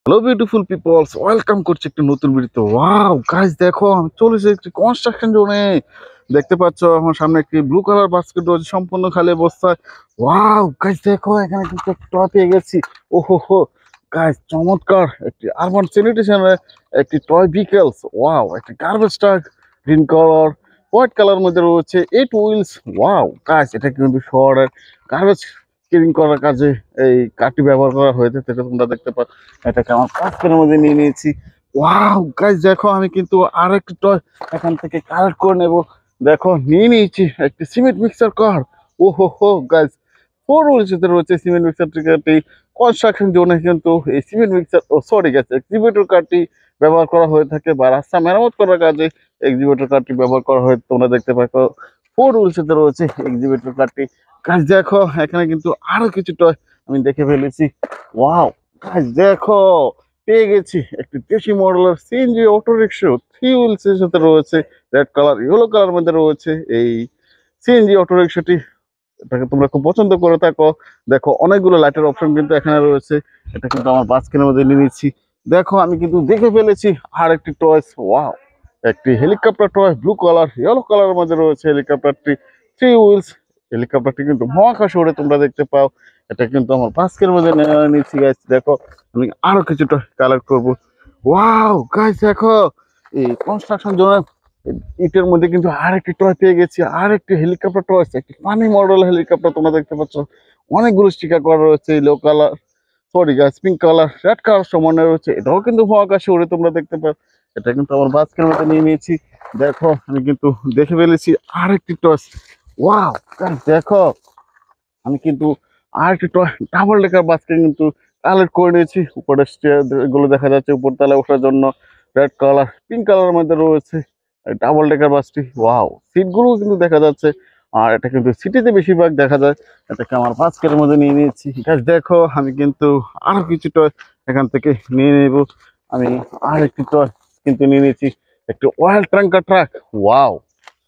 Hello beautiful people's, welcome করছি একটা নতুন ভিডিওতে। ওয়াও গাইস, দেখো আমি চলেছি একটি কনস্ট্রাকশন জোনে। দেখতে পাচ্ছ আমার সামনে একটি ব্লু কালার বাস্কেট রয়েছে সম্পূর্ণ খালি অবস্থায়। ওয়াও গাইস, দেখো এখানে কিন্তু টয় পেয়ে গেছি। ওহো হো গাইস, চমৎকার একটি আরবান স্যানিটেশনের একটি টয় ভিকেলস। ওয়াও, একটি garbage truck green colour white colour মধ্যে রয়েছে 8 হুইলস। ওয়াও গাইস, এটা কিন্তু শহরের গার্বেজ ক্লিন করার কাজে এই কারটি ব্যবহার করা হয়েছে, সেটা তোমরা দেখতে পাচ্ছ। এটাকে আমার পাঁচকের মধ্যে নিয়ে নিয়েছি। ওয়াও গাইস, দেখো আমি কিন্তু আর একটি টয় এখান থেকে কালেক্ট করে নেব। দেখো নিয়ে নিয়েছি একটি সিমেন্ট মিক্সার কার। ও হো হো গাইস, 4 হুইলসে রয়েছে সিমেন্ট মিক্সার কারটি। কনস্ট্রাকশন জোনে কিন্তু এই সিমেন্ট মিক্সার সরি গাইস, এক্সিবিটর কারটি ব্যবহার করা হয়ে থাকে, বা রাস্তা মেরামত করার কাজে এক্সিবিটর কারটি ব্যবহার করা হয়। তোমরা দেখতে পাচ্ছ 4 হুইলসে রয়েছে এক্সিবিটর কারটি। গাইস দেখো এখানে কিন্তু আরো কিছু টয় আমি দেখে ফেলেছি। ওয়াও গাইস, দেখো পেয়ে গেছি একটি দেশি মডেলের সিএনজি অটো রিক্সা। 3 হুইলস এর সাথে রয়েছে রেড কালার ইয়েলো কালার মধ্যে রয়েছে এই সিএনজি অটো রিক্সাটি। এটাকে তোমরা খুব পছন্দ করে থাকো। দেখো অনেকগুলো লাইটের অপশন কিন্তু এখানে রয়েছে। এটা কিন্তু আমার বাস্কের মধ্যে নিয়ে নিচ্ছি। দেখো আমি কিন্তু দেখে ফেলেছি আর একটি টয়েস। ওয়াও, একটি helicopter toy blue colour yellow কালারের মধ্যে রয়েছে হেলিকপ্টারটি। 3 হুইলস হেলিকপ্টারটি কিন্তু মহাকাশে ওড়ে, তোমরা দেখতে পাও। এটা কিন্তু আমার বাস্কের মধ্যে নিচ্ছি গাইস। দেখো আমি আরো কিছুটা কালেক্ট করবো। ওয়াও গাইস, দেখো এই কনস্ট্রাকশন জোনের ইটের মধ্যে কিন্তু আরেকটি টয় পেয়ে গেছি। আর একটি হেলিকপ্টার টয়, একটি ফানি মডেল হেলিকপ্টার। তোমরা দেখতে পাচ্ছ অনেকগুলো স্টিকার করা রয়েছে, yellow colour sorry guys pink colour red colour সমানে রয়েছে। এটাও কিন্তু মহাকাশে উড়ে, তোমরা দেখতে পাচ্ছ। এটা কিন্তু আমার বাস্কের মধ্যে নিয়ে নিয়েছি। দেখো আমি কিন্তু দেখে ফেলেছি আর একটি টয়। ওয়াও গাইস, দেখো আমি কিন্তু আর একটি টয় ডাবল ডেকার বাসকে কিন্তু কালেক্ট করে নিয়েছি। উপরে স্টেয়ার গুলো দেখা যাচ্ছে, উপর তলায় ওঠার জন্য রেড কালার পিঙ্ক কালারের মধ্যে রয়েছে ডাবল ডেকার বাসটি। ওয়াও, সিটগুলো কিন্তু দেখা যাচ্ছে। আর এটা কিন্তু সিটিতে বেশিরভাগ দেখা যায়। এটাকে আমার বাস্কের মধ্যে নিয়ে নিয়েছি। গাছ দেখো আমি কিন্তু আরো কিছু টয় এখান থেকে নিয়ে নেব। আমি আর একটি টয় কিন্তু নিয়ে নিয়েছি, একটি oil tanker truck. Wow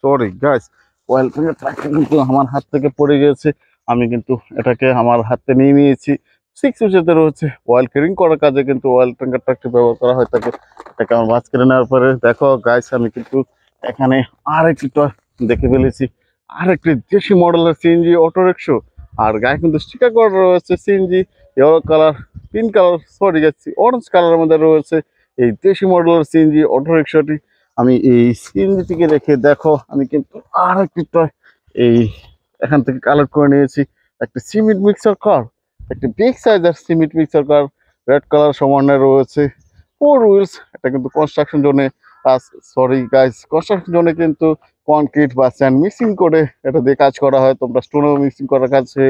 sorry গাছ, অয়েল ট্যাঙ্কার ট্রাকটা কিন্তু আমার হাত থেকে পড়ে গেছে। আমি কিন্তু এটাকে আমার হাতে নিয়ে নিয়েছি। 6 হুইলসে রয়েছে অয়েল ক্যারিং করার কাজে কিন্তু অয়েল ট্যাঙ্কার ট্রাকটি ব্যবহার করা হয়ে থাকে। এটাকে আমার মাছ কেটে নেওয়ার পরে দেখো গাইস, আমি কিন্তু এখানে আর একটি টয় দেখে ফেলেছি। আর একটি দেশি মডেলের সিএনজি অটো রিক্সা। আর গায়ে কিন্তু স্টিকার করা রয়েছে CNG yellow colour pink colour sorry গেছি অরেঞ্জ কালারের মধ্যে রয়েছে এই দেশি মডেলের সিএনজি অটো রিক্সাটি। আমি এই সিএনজিটিকে রেখে দেখো আমি কিন্তু আর একটি টয় এই এখান থেকে কালেক্ট করে নিয়েছি। একটা সিমেন্ট মিক্সার কার, একটি বিগ সাইজের সিমেন্ট মিক্সার কার রেড কালার সমানে রয়েছে। 4 হুইলস। এটা কিন্তু কনস্ট্রাকশন জোনে সরি গাইস, কনস্ট্রাকশন জোনে কিন্তু কনক্রিট বা স্যান্ড মিক্সিং করে এটা দিয়ে কাজ করা হয়। তোমরা স্টোনও মিক্সিং করার কাছে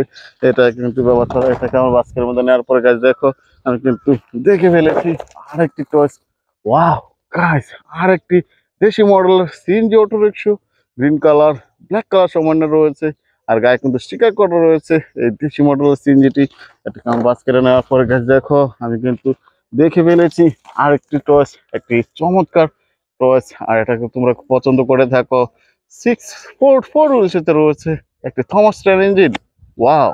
এটা কিন্তু ব্যবহার করা হয়। এটাকে আমার বাস্কের মধ্যে নেওয়ার পরে গাছ দেখো আমি কিন্তু দেখে ফেলেছি আরেকটি টয়েস। ওয়াও গাইস, আরেকটি দেশি মডেলের সিএনজি অটো রিক্সা গ্রিন কালার ব্ল্যাক কালার সমানে রয়েছে। আর গায়ে কিন্তু স্টিকার করা রয়েছে এই দেশি মডেলের সিএনজিটি। এটাকে আমার বাস্কেটে নেওয়ার পরে গাছ দেখো আমি কিন্তু দেখে ফেলেছি আরেকটি টয়েস, একটি চমৎকার টয়েস। আর এটাকে তোমরা খুব পছন্দ করে থাকো। 4 হুইলসে রয়েছে একটি থমাস ট্রেন ইঞ্জিন। ওয়াও,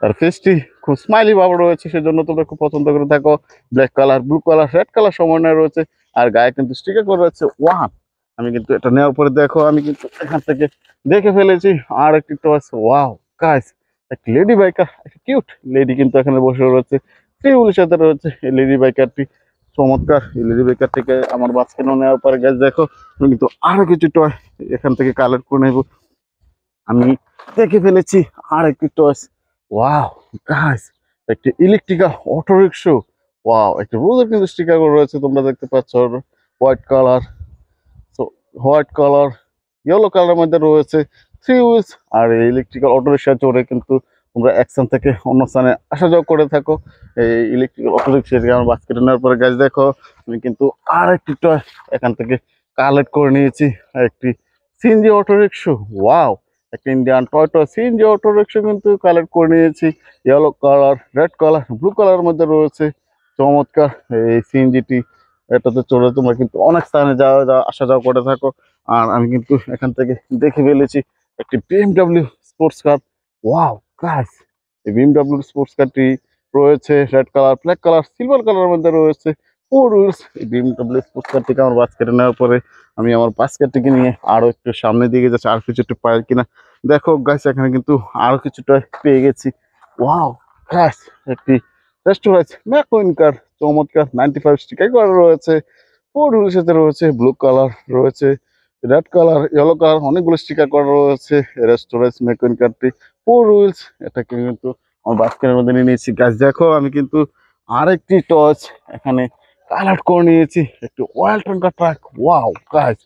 আর ফেসটি খুব স্মাইলি ভাবে রয়েছে, সেজন্য তোমরা খুব পছন্দ করে থাকো। Black colour blue colour red colour সমন্বয় রয়েছে। আর গায়ে কিন্তু স্টিকার করে রয়েছে ওয়ান। আমি কিন্তু এটা নেওয়ার পরে দেখো আমি কিন্তু এখান থেকে দেখে ফেলেছি আর একটি টয়েস। ওয়াও গাইস, একটি লেডি বাইকার, একটি কিউট লেডি কিন্তু এখানে বসে রয়েছে। 3 হুইলের সাথে রয়েছে এই লেডি বাইকারটি। চমৎকার এই লেডি বাইকারটিকে আমার বাচ্চাকে নেওয়ার পরে গাছ দেখো আমি কিন্তু আরো কিছু টয় এখান থেকে কালেক্ট করে নেব। আমি দেখে ফেলেছি আর একটি টয়েস। ওয়াও গাইস, একটি ইলেকট্রিক্যাল অটো রিক্সা। ওয়াও, একটি রোজের কিন্তু স্টিকার রয়েছে, তোমরা দেখতে পাচ্ছ white colour white colour yellow কালারের মধ্যে রয়েছে। 3 হুইলস। আর এই ইলেকট্রিক্যাল অটো রিক্সা চড়ে কিন্তু তোমরা এক স্থান থেকে অন্য স্থানে আসা যাওয়া করে থাকো। এই ইলেকট্রিক্যাল অটো রিক্সা আমার বাস্কেটে নেওয়ার পরে গাছ দেখো আমি কিন্তু আর একটি টয় এখান থেকে কালেক্ট করে নিয়েছি, একটি সিএনজি অটো রিক্সা। ওয়াও, একটা ইন্ডিয়ান টয়টা সিএনজি অটো রিক্সা কিন্তু কালেক্ট করে নিয়েছি। Yellow colour red colour blue কালারের মধ্যে রয়েছে। চমৎকার এই সিএনজিটি। এটাতে চড়ে তোমরা কিন্তু অনেক স্থানে যাওয়া আসা যাওয়া করে থাকো। আর আমি কিন্তু এখান থেকে দেখে ফেলেছি একটি BMW sports car. Wow guys, এই বিএমডব্লিউ স্পোর্টস কারটি রয়েছে red colour, black colour, silver কালারের মধ্যে রয়েছে। ফোর হুইলস এই BMW স্পোর্টস কার থেকে আমার বাস্কেটে নেওয়ার পরে আমি আমার বাস্কেটটিকে নিয়ে আরো একটু সামনের দিকে যাচ্ছি, আর কিছু একটু পাই কিনা। দেখো গাইস, এখানে কিন্তু আরো কিছুটা পেয়ে গেছি। ওয়াও গাইস, একটি রেস্টুরেন্ট ম্যাকুইন কার, চমৎকার 95 স্টিকার করা রয়েছে। ফোর হুইলের সাথে রয়েছে ব্লু কালার, রয়েছে রেড কালার, ইয়েলো কালার, অনেকগুলো স্টিকার করা রয়েছে। রেস্টুরেন্ট ম্যাকুইন কারটি ফোর হুইলস, এটাকে কিন্তু আমার বাস্কেটের মধ্যে নিয়ে নিয়েছি। গাছ দেখো, আমি কিন্তু আরেকটি টর্চ এখানে কালার করে নিয়েছি, একটি অয়েল ট্যাঙ্কার ট্রাক। ওয়াও গাছ,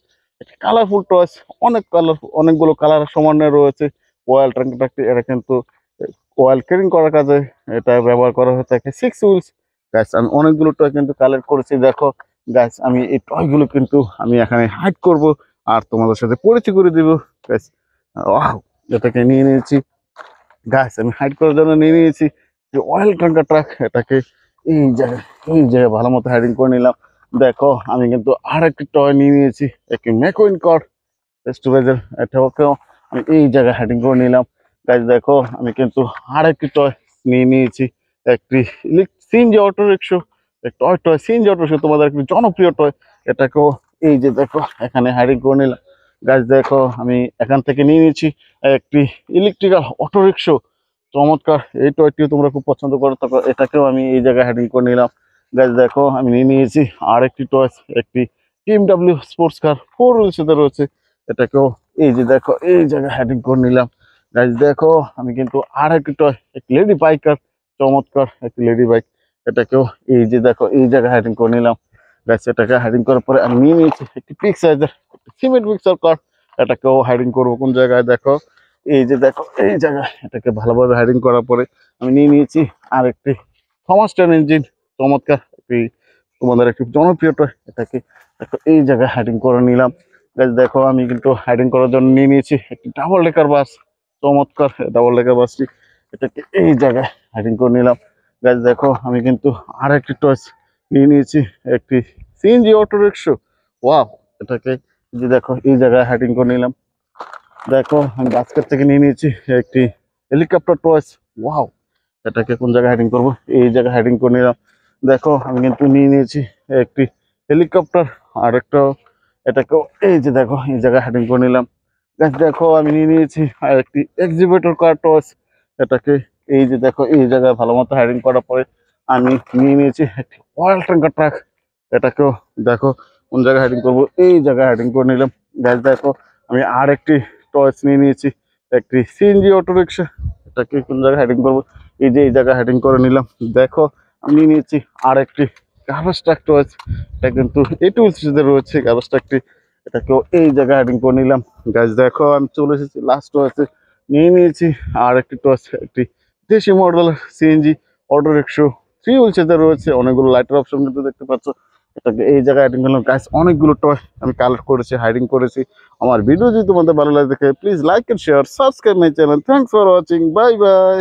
একটি কালারফুল টর্চ, অনেক কালার, অনেকগুলো কালার সমন্বয় রয়েছে। অয়েল ট্যাঙ্কার ট্রাকটি এটা কিন্তু অয়েল ক্যারিং করার কাজে এটা ব্যবহার করা হয়ে থাকে। সিক্স হুইলস গাছ, আমি অনেকগুলো টয় কিন্তু কালেক্ট করেছি। দেখো গাছ, আমি এই টয়গুলো কিন্তু আমি এখানে হাইড করব আর তোমাদের সাথে পরিচয় করে দিব। গাছ ওয়াও, এটাকে নিয়ে নিয়েছি। গাছ আমি হাইড করার জন্য নিয়ে নিয়েছি যে অয়েল ট্যাঙ্কার ট্রাক, এটাকে এই জায়গায় ভালো মতো হাইডিং করে নিলাম। দেখো আমি কিন্তু আর একটি টয় নিয়ে নিয়েছি, একটি ম্যাকুইন কর স্টোরেজের, এটাকেও আমি এই জায়গায় হাইডিং করে নিলাম। গাছ দেখো, আমি কিন্তু আর একটি টয় নিয়ে নিয়েছি, একটি সিএনজি অটো রিক্সা, টয় টয় সিএনজি অটো রিক্সা, তোমাদের একটি জনপ্রিয় টয়। এটাকেও এই যে দেখো এখানে হাইডিং করে নিলাম। গাছ দেখো, আমি এখান থেকে নিয়ে নিয়েছি একটি ইলেকট্রিক্যাল অটো রিক্সা, চমৎকার। এই টয়টিও তোমরা খুব পছন্দ করো, তারপর এটাকেও আমি এই জায়গায় হেডিং করে নিলাম। গাছ দেখো, আমি নিয়ে নিয়েছি আর একটি টয়, একটি BMW স্পোর্টস কার, ফোর হুইলের সাথে রয়েছে। এটাকেও এই যে দেখো এই জায়গায় হেডিং করে নিলাম। গাছ দেখো, আমি কিন্তু আর একটি টয়, একটি লেডি বাইকার, চমৎকার একটি লেডি বাইক। এটাকেও এই যে দেখো এই জায়গায় হেডিং করে নিলাম। গাছ এটাকে হাইডিং করার পরে আমি নিয়ে নিয়েছি একটি পিক সাইজের সিমেন্ট মিক্সার কার। এটাকেও হাইডিং করবো কোন জায়গায়, দেখো এই যে দেখো এই জায়গায় এটাকে ভালোভাবে হাইডিং করার পরে আমি নিয়ে নিয়েছি আর একটি থমাস টেন ইঞ্জিন, চমৎকার একটি তোমাদের একটি জনপ্রিয় টয়। এটাকে দেখো এই জায়গায় হাইডিং করে নিলাম। গাছ দেখো, আমি কিন্তু হাইডিং করার জন্য নিয়ে নিয়েছি একটি ডাবল ডেকার বাস, চমৎকার ডাবল ডেকার বাসটি, এটাকে এই জায়গায় হাইডিং করে নিলাম। গাছ দেখো, আমি কিন্তু আর একটি টয় নিয়ে নিয়েছি, একটি সিএনজি অটো রিক্সা। ওয়াও, এটাকে এই যে দেখো এই জায়গায় হাইডিং করে নিলাম। দেখো, আমি বাস্কেট থেকে নিয়ে নিয়েছি একটি হেলিকপ্টার টয়েস। ওয়াও, এটাকে কোন জায়গায় হাইডিং করবো, এই জায়গায় হাইডিং করে নিলাম। দেখো, আমি কিন্তু নিয়ে নিয়েছি একটি হেলিকপ্টার, আর একটা এটাকেও এই যে দেখো এই জায়গায় হাইডিং করে নিলাম। দেখো, আমি নিয়ে নিয়েছি আর একটি এক্সিবিটর কার টয়েস। এটাকে এই যে দেখো এই জায়গায় ভালো মতো হাইডিং করার পরে আমি নিয়ে নিয়েছি একটি অয়েল ট্যাঙ্কার ট্রাক। এটাকেও দেখো কোন জায়গায় হাইডিং করবো, এই জায়গায় হাইডিং করে নিলাম। দেখো, আমি আর একটি টয়েস নিয়ে নিয়েছি একটি সিএনজি অটো রিক্সা। এটাকে কোন জায়গায় হেডিং করবো, এই যে এই জায়গায় হেডিং করে নিলাম। দেখো, আমি নিয়ে নিয়েছি আর একটি গার্বেজ ট্রাক টয়েস, এটা কিন্তু এই টুলসে রয়েছে গার্বেজ ট্রাকটি। এটাকেও এই জায়গায় হেডিং করে নিলাম। গাছ দেখো, আমি চলে এসেছি লাস্ট টয়েসে, নিয়ে নিয়েছি আর একটি টয়েস, একটি দেশি model CNG auto rickshaw, three হুইলসে রয়েছে, অনেকগুলো লাইটের অপশন কিন্তু দেখতে পাচ্ছ। এটাকে এই জায়গায় হাইডিং করলাম। গাইস, অনেকগুলো টয় আমি কালেক্ট করেছি, হাইডিং করেছি। আমার ভিডিও যদি তোমাদের ভালো লাগে, please like and share, subscribe my channel. Thanks for watching, bye by.